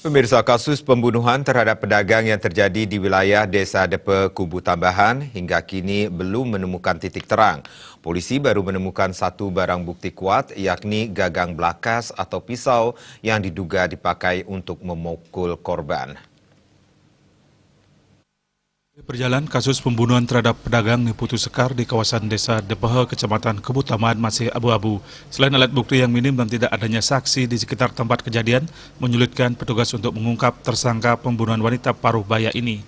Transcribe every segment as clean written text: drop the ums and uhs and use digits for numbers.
Pemirsa, kasus pembunuhan terhadap pedagang yang terjadi di wilayah Desa Depe Kubu Tambahan hingga kini belum menemukan titik terang. Polisi baru menemukan satu barang bukti kuat, yakni gagang belakas atau pisau yang diduga dipakai untuk memukul korban. Berjalan kasus pembunuhan terhadap pedagang di Putu Sekar di kawasan Desa Depehe, Kecamatan Kubu Tambahan masih abu-abu. Selain alat bukti yang minim dan tidak adanya saksi di sekitar tempat kejadian, menyulitkan petugas untuk mengungkap tersangka pembunuhan wanita paruh baya ini.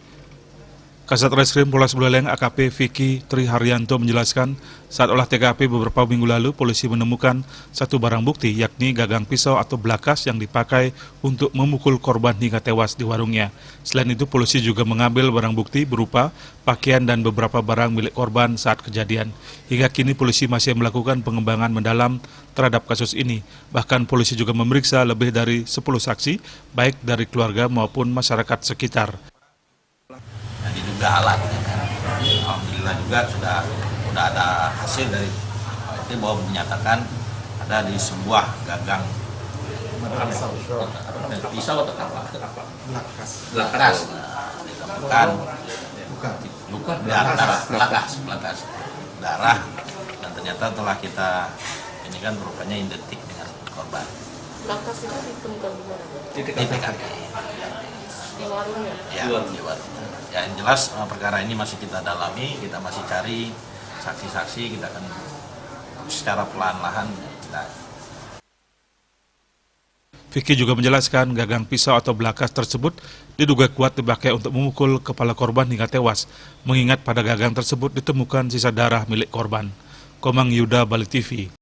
Kasat Reskrim Polres Buleleng AKP Vicky Tri Haryanto menjelaskan, saat olah TKP beberapa minggu lalu, polisi menemukan satu barang bukti, yakni gagang pisau atau belakas yang dipakai untuk memukul korban hingga tewas di warungnya. Selain itu, polisi juga mengambil barang bukti berupa pakaian dan beberapa barang milik korban saat kejadian. Hingga kini polisi masih melakukan pengembangan mendalam terhadap kasus ini. Bahkan polisi juga memeriksa lebih dari 10 saksi, baik dari keluarga maupun masyarakat sekitar. Diduga alat, ya kan? Alhamdulillah juga sudah ada hasil dari itu bahwa menyatakan ada di sebuah gagang pisau atau apa? Belakas. Ditemukan luka belakas darah, dan ternyata telah kita ini kan rupanya identik dengan korban. Belakas itu ditemukan di mana? Di TKP. Di warungnya? Ya, di warungnya. Ya, yang jelas perkara ini masih kita dalami, kita masih cari saksi-saksi, kita akan secara perlahan-lahan. Vicky juga menjelaskan gagang pisau atau belakas tersebut diduga kuat dipakai untuk memukul kepala korban hingga tewas, mengingat pada gagang tersebut ditemukan sisa darah milik korban. Komang Yuda, Bali TV.